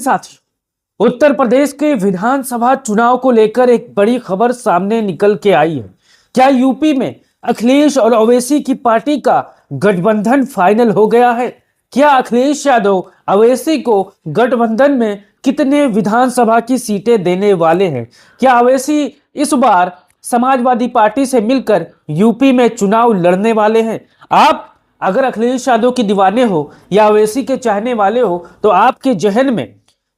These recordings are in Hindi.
साथियों, उत्तर प्रदेश के विधानसभा चुनाव को लेकर एक बड़ी खबर सामने निकल के आई है। क्या यूपी में अखिलेश और ओवैसी की पार्टी का गठबंधन फाइनल हो गया है? क्या अखिलेश यादव ओवैसी को गठबंधन में कितने विधानसभा की सीटें देने वाले हैं? क्या ओवैसी इस बार समाजवादी पार्टी से मिलकर यूपी में चुनाव लड़ने वाले हैं? आप अगर अखिलेश यादव के दीवाने हो या ओवैसी के चाहने वाले हो तो आपके जहन में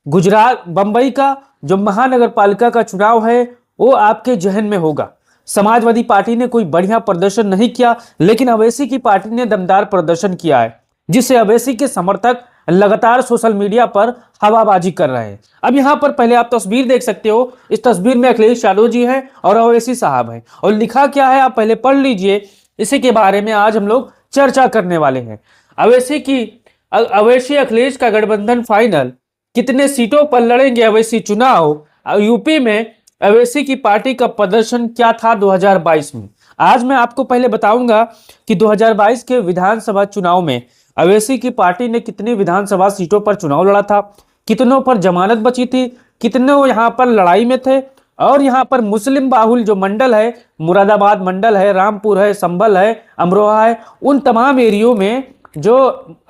गुजरात बंबई का जो महानगर पालिका का चुनाव है वो आपके जहन में होगा। समाजवादी पार्टी ने कोई बढ़िया प्रदर्शन नहीं किया, लेकिन ओवैसी की पार्टी ने दमदार प्रदर्शन किया है, जिससे ओवैसी के समर्थक लगातार सोशल मीडिया पर हवाबाजी कर रहे हैं। अब यहां पर पहले आप तस्वीर देख सकते हो। इस तस्वीर में अखिलेश यादव जी हैं और ओवैसी साहब हैं, और लिखा क्या है आप पहले पढ़ लीजिए। इसी के बारे में आज हम लोग चर्चा करने वाले हैं। ओवैसी अखिलेश का गठबंधन फाइनल, कितने सीटों पर लड़ेंगे ओवैसी चुनाव, यूपी में ओवैसी की पार्टी का प्रदर्शन क्या था 2022 में। आज मैं आपको पहले बताऊंगा कि 2022 के विधानसभा चुनाव में ओवैसी की पार्टी ने कितनी विधानसभा सीटों पर चुनाव लड़ा था, कितनों पर जमानत बची थी, कितनों यहां पर लड़ाई में थे, और यहां पर मुस्लिम बाहुल जो मंडल है, मुरादाबाद मंडल है, रामपुर है, संभल है, अमरोहा है, उन तमाम एरियो में जो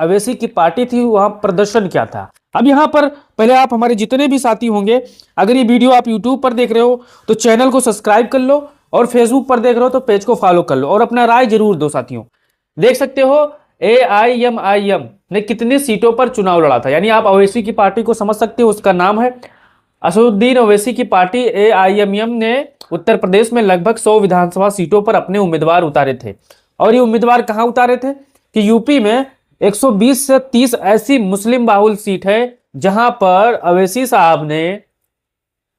ओवैसी की पार्टी थी वहां प्रदर्शन क्या था। अब यहां पर पहले आप हमारे जितने भी साथी होंगे, अगर ये वीडियो आप यूट्यूब पर देख रहे हो तो चैनल को सब्सक्राइब कर लो, और फेसबुक पर देख रहे हो तो पेज को फॉलो कर लो, और अपना राय जरूर दो। साथियों देख सकते हो AIMIM ने कितनी सीटों पर चुनाव लड़ा था, यानी आप ओवैसी की पार्टी को समझ सकते हो, उसका नाम है असदुद्दीन ओवैसी की पार्टी AIMIM ने उत्तर प्रदेश में लगभग 100 विधानसभा सीटों पर अपने उम्मीदवार उतारे थे। और ये उम्मीदवार कहां उतारे थे कि यूपी में 120 से 30 ऐसी मुस्लिम बाहुल सीट है जहां पर ओवैसी साहब ने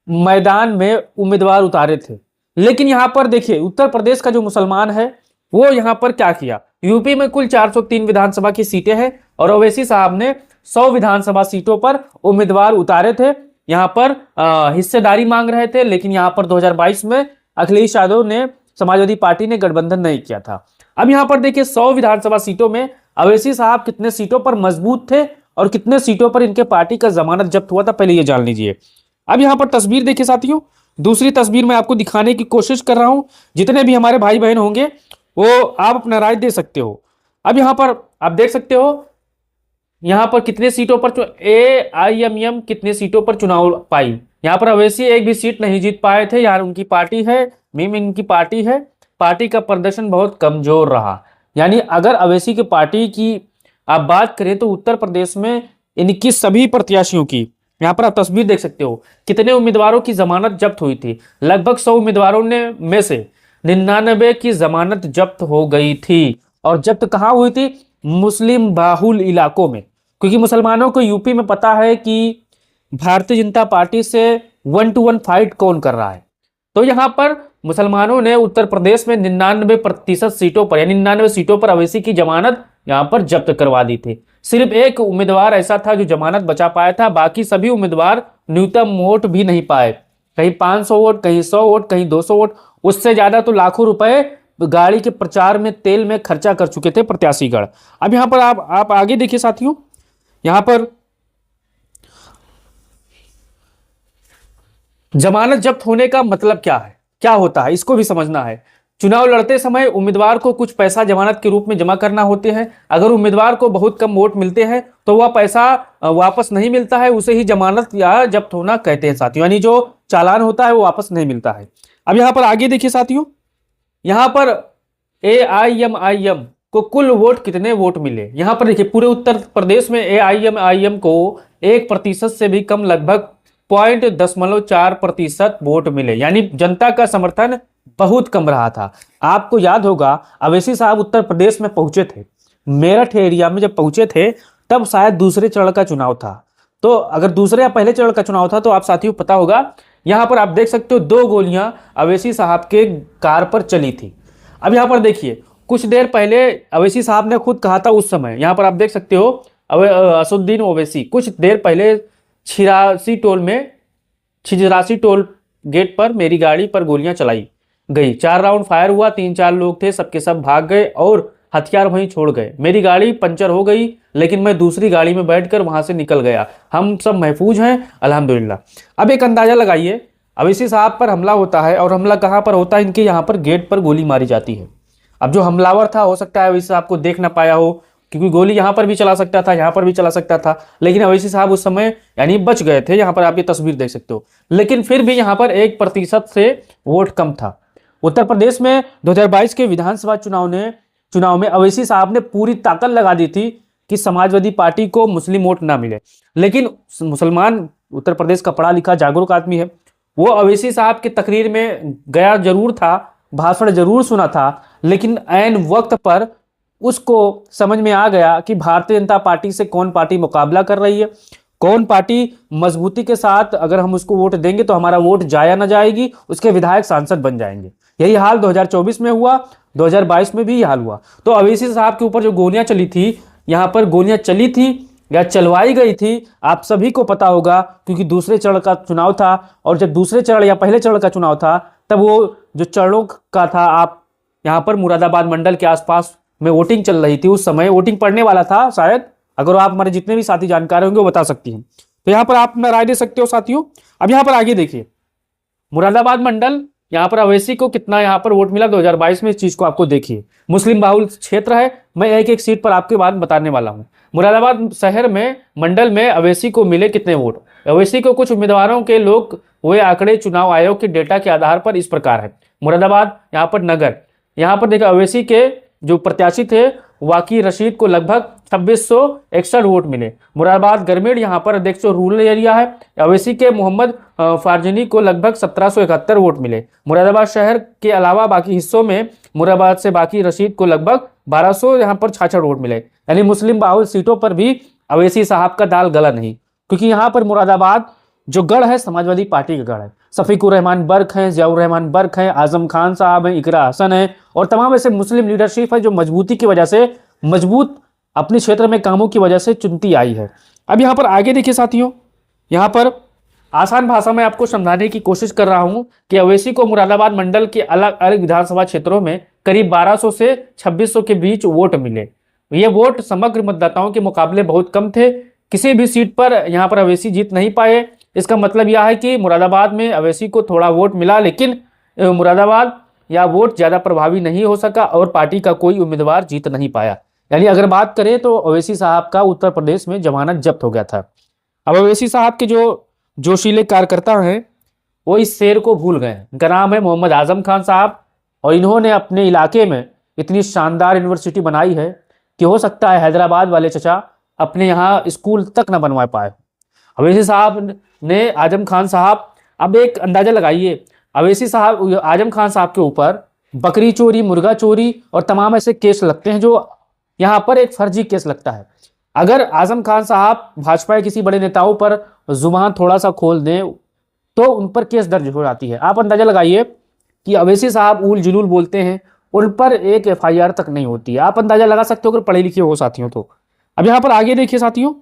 मैदान में उम्मीदवार उतारे थे। लेकिन यहां पर देखिए उत्तर प्रदेश का जो मुसलमान है वो यहां पर क्या किया, यूपी में कुल 403 विधानसभा की सीटें हैं और ओवैसी साहब ने 100 विधानसभा सीटों पर उम्मीदवार उतारे थे, यहां पर हिस्सेदारी मांग रहे थे। लेकिन यहां पर 2022 में अखिलेश यादव ने, समाजवादी पार्टी ने गठबंधन नहीं किया था। अब यहां पर देखिए 100 विधानसभा सीटों में ओवैसी साहब कितने सीटों पर मजबूत थे और कितने सीटों पर इनके पार्टी का जमानत जब्त हुआ था, पहले ये जान लीजिए। अब यहां पर तस्वीर देखिए साथियों, दूसरी तस्वीर में आपको दिखाने की कोशिश कर रहा हूं। जितने भी हमारे भाई बहन होंगे वो आप अपना राय दे सकते हो। अब यहां पर आप देख सकते हो यहां पर कितने सीटों पर AIMIM कितने सीटों पर चुनाव पाई। यहां पर ओवैसी एक भी सीट नहीं जीत पाए थे। यार उनकी पार्टी है, मीम इनकी पार्टी है, पार्टी का प्रदर्शन बहुत कमजोर रहा। यानी अगर ओवैसी की पार्टी की आप बात करें तो उत्तर प्रदेश में इनकी सभी प्रत्याशियों की, यहां पर आप तस्वीर देख सकते हो, कितने उम्मीदवारों की जमानत जब्त हुई थी। लगभग 100 उम्मीदवारों ने में से 99 की जमानत जब्त हो गई थी। और जब्त कहां हुई थी? मुस्लिम बाहुल इलाकों में, क्योंकि मुसलमानों को यूपी में पता है कि भारतीय जनता पार्टी से 1 to 1 फाइट कौन कर रहा है। तो यहां पर मुसलमानों ने उत्तर प्रदेश में 99% सीटों पर, यानी 99 सीटों पर ओवैसी की जमानत यहां पर जब्त करवा दी थी। सिर्फ एक उम्मीदवार ऐसा था जो जमानत बचा पाया था, बाकी सभी उम्मीदवार न्यूनतम वोट भी नहीं पाए। कहीं 500 वोट, कहीं 100 वोट, कहीं 200 वोट, उससे ज्यादा तो लाखों रुपए गाड़ी के प्रचार में, तेल में खर्चा कर चुके थे प्रत्याशीगण। अब यहां पर आप आगे देखिए साथियों, यहां पर जमानत जब्त होने का मतलब क्या है, क्या होता है, इसको भी समझना है। चुनाव लड़ते समय उम्मीदवार को कुछ पैसा जमानत के रूप में जमा करना होते हैं। अगर उम्मीदवार को बहुत कम वोट मिलते हैं तो वह पैसा वापस नहीं मिलता है, उसे ही जमानत या जब्त होना कहते हैं साथियों, यानी जो चालान होता है वो वापस नहीं मिलता है। अब यहां पर आगे देखिए साथियों, यहां पर AIMIM को कुल वोट कितने वोट मिले। यहां पर देखिए पूरे उत्तर प्रदेश में AIMIM को 1% से भी कम, लगभग 0.04% वोट मिले, यानी जनता का समर्थन बहुत कम रहा था। आपको याद होगा ओवैसी साहब उत्तर प्रदेश में पहुंचे थे, मेरठ एरिया में जब पहुंचे थे तब शायद दूसरे चरण का चुनाव था। तो अगर दूसरे या पहले चरण का चुनाव था तो आप साथियों पता होगा, यहां पर आप देख सकते हो 2 गोलियां ओवैसी साहब के कार पर चली थी। अब यहां पर देखिए कुछ देर पहले ओवैसी साहब ने खुद कहा था, उस समय यहां पर आप देख सकते हो असदुद्दीन ओवैसी कुछ देर पहले छिरासी टोल गेट पर मेरी गाड़ी पर गोलियां चलाई गई। 4 राउंड फायर हुआ, 3-4 लोग थे, सबके सब भाग गए और हथियार वहीं छोड़ गए। मेरी गाड़ी पंचर हो गई, लेकिन मैं दूसरी गाड़ी में बैठकर वहां से निकल गया। हम सब महफूज हैं अल्हम्दुलिल्लाह। अब एक अंदाजा लगाइए, अवैसी साहब पर हमला होता है, और हमला कहाँ पर होता है? इनके यहाँ पर गेट पर गोली मारी जाती है। अब जो हमलावर था, हो सकता है अवैसी साहब को देख ना पाया हो, क्योंकि गोली यहाँ पर भी चला सकता था, यहाँ पर भी चला सकता था, लेकिन अवैसी साहब उस समय यानी बच गए थे। यहाँ पर आप ये तस्वीर देख सकते हो। लेकिन फिर भी यहाँ पर 1% से वोट कम था। उत्तर प्रदेश में 2022 के विधानसभा चुनाव में अवैसी साहब ने पूरी ताकत लगा दी थी कि समाजवादी पार्टी को मुस्लिम वोट ना मिले। लेकिन मुसलमान उत्तर प्रदेश का पढ़ा लिखा जागरूक आदमी है, वो अवैसी साहब की तकरीर में गया जरूर था, भाषण जरूर सुना था, लेकिन ऐन वक्त पर उसको समझ में आ गया कि भारतीय जनता पार्टी से कौन पार्टी मुकाबला कर रही है, कौन पार्टी मजबूती के साथ अगर हम उसको वोट देंगे तो हमारा वोट जाया ना जाएगी, उसके विधायक सांसद बन जाएंगे। यही हाल 2024 में हुआ, 2022 में भी यही हाल हुआ। तो अवैसी साहब के ऊपर जो गोलियां चली थी, यहाँ पर गोलियां चली थी या चलवाई गई थी, आप सभी को पता होगा, क्योंकि दूसरे चरण का चुनाव था। और जब दूसरे चरण या पहले चरण का चुनाव था, तब वो जो चरणों का था, आप यहाँ पर मुरादाबाद मंडल के आसपास में वोटिंग चल रही थी। उस समय वोटिंग पड़ने वाला था शायद, अगर आप हमारे जितने भी साथी जानकार होंगे वो बता सकती हैं। तो यहाँ पर आप अपना राय दे सकते हो साथियों। अब यहाँ पर आगे देखिए, मुरादाबाद मंडल, यहाँ पर अवैसी को कितना यहाँ पर वोट मिला 2022 में, इस चीज को आपको देखिए। मुस्लिम बाहुल क्षेत्र है, मैं एक एक सीट पर आपके बाद बताने वाला हूँ। मुरादाबाद शहर में मंडल में अवैसी को मिले कितने वोट? अवैसी को कुछ उम्मीदवारों के लोग हुए आंकड़े चुनाव आयोग के डेटा के आधार पर इस प्रकार है। मुरादाबाद यहाँ पर नगर, यहाँ पर देखा अवैसी के जो प्रत्याशी थे वाकी रशीद को लगभग 2661 वोट मिले। मुरादाबाद ग्रामीण यहाँ पर देखो रूरल एरिया है, अवैसी के मोहम्मद फारजनी को लगभग 1771 वोट मिले। मुरादाबाद शहर के अलावा बाकी हिस्सों में मुरादाबाद से बाकी रशीद को लगभग 1200 यहाँ पर 66 वोट मिले। यानी मुस्लिम बाहुल सीटों पर भी अवैसी साहब का दाल गला नहीं, क्योंकि यहाँ पर मुरादाबाद जो गढ़ है समाजवादी पार्टी का गढ़ है। शफीकुर रहमान बर्क हैं, जियाउर रहमान बर्क हैं, आजम खान साहब हैं, इकरा हसन है, और तमाम ऐसे मुस्लिम लीडरशिप है जो मजबूती की वजह से, मजबूत अपने क्षेत्र में कामों की वजह से चुनती आई है। अब यहाँ पर आगे देखिए साथियों, यहाँ पर आसान भाषा में आपको समझाने की कोशिश कर रहा हूँ कि अवैसी को मुरादाबाद मंडल के अलग अलग विधानसभा क्षेत्रों में करीब 1200 से 2600 के बीच वोट मिले। ये वोट समग्र मतदाताओं के मुकाबले बहुत कम थे। किसी भी सीट पर यहाँ पर अवैसी जीत नहीं पाए। इसका मतलब यह है कि मुरादाबाद में अवैसी को थोड़ा वोट मिला, लेकिन मुरादाबाद या वोट ज़्यादा प्रभावी नहीं हो सका और पार्टी का कोई उम्मीदवार जीत नहीं पाया। यानी अगर बात करें तो अवैसी साहब का उत्तर प्रदेश में जमानत जब्त हो गया था। अब अवैसी साहब के जो जोशीले कार्यकर्ता हैं वो इस शेर को भूल गए। इनका नाम है मोहम्मद आजम खान साहब, और इन्होंने अपने इलाके में इतनी शानदार यूनिवर्सिटी बनाई है कि हो सकता है हैदराबाद वाले चचा अपने यहाँ स्कूल तक न बनवा पाए। अवैसी साहब ने आजम खान साहब, अब एक अंदाजा लगाइए, अवैसी साहब आजम खान साहब के ऊपर बकरी चोरी, मुर्गा चोरी और तमाम ऐसे केस लगते हैं जो यहाँ पर एक फर्जी केस लगता है। अगर आजम खान साहब भाजपा के किसी बड़े नेताओं पर जुबान थोड़ा सा खोल दें तो उन पर केस दर्ज हो जाती है। आप अंदाजा लगाइए कि अवैसी साहब उल जुलूल बोलते हैं, उन पर एक FIR तक नहीं होती है। आप अंदाजा लगा सकते हो अगर पढ़े लिखे हो साथियों तो। अब यहाँ पर आगे देखिए साथियों,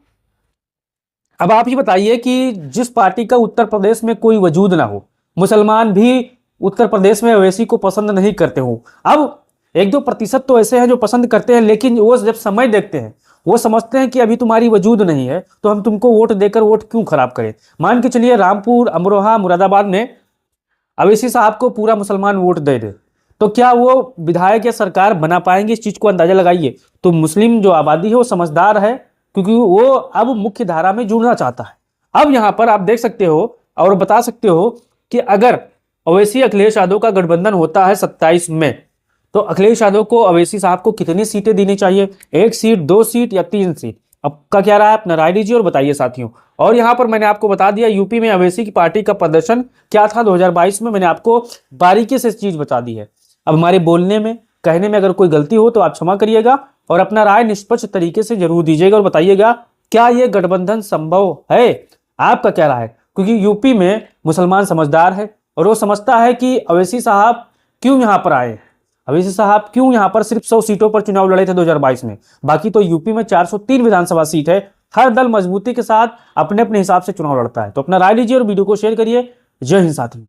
अब आप ही बताइए कि जिस पार्टी का उत्तर प्रदेश में कोई वजूद ना हो, मुसलमान भी उत्तर प्रदेश में अवैसी को पसंद नहीं करते हो। अब 1-2% तो ऐसे हैं जो पसंद करते हैं, लेकिन वो जब समय देखते हैं वो समझते हैं कि अभी तुम्हारी वजूद नहीं है तो हम तुमको वोट देकर वोट क्यों खराब करें। मान के चलिए रामपुर, अमरोहा, मुरादाबाद में अवैसी साहब को पूरा मुसलमान वोट दे दे तो क्या वो विधायक या सरकार बना पाएंगे? इस चीज को अंदाजा लगाइए। तो मुस्लिम जो आबादी है वो समझदार है, क्योंकि वो अब मुख्य धारा में जुड़ना चाहता है। अब यहाँ पर आप देख सकते हो और बता सकते हो कि अगर अवैसी अखिलेश यादव का गठबंधन होता है 27 में, तो अखिलेश यादव को अवैसी साहब को कितनी सीटें देनी चाहिए? 1 सीट, 2 सीट या 3 सीट? आपका क्या राय है? अपना राय दीजिए और बताइए साथियों। और यहाँ पर मैंने आपको बता दिया यूपी में अवैसी की पार्टी का प्रदर्शन क्या था 2022 में, मैंने आपको बारीकी से चीज बता दी है। अब हमारे बोलने में, कहने में अगर कोई गलती हो तो आप क्षमा करिएगा और अपना राय निष्पक्ष तरीके से जरूर दीजिएगा और बताइएगा क्या ये गठबंधन संभव है? आपका क्या राय है? क्योंकि यूपी में मुसलमान समझदार है और वो समझता है कि अवैसी साहब क्यों यहाँ पर आए, अवैसी साहब क्यों यहाँ पर सिर्फ 100 सीटों पर चुनाव लड़े थे 2022 में। बाकी तो यूपी में 403 विधानसभा सीट है। हर दल मजबूती के साथ अपने अपने हिसाब से चुनाव लड़ता है। तो अपना राय लीजिए और वीडियो को शेयर करिए। जय हिंद साथियों।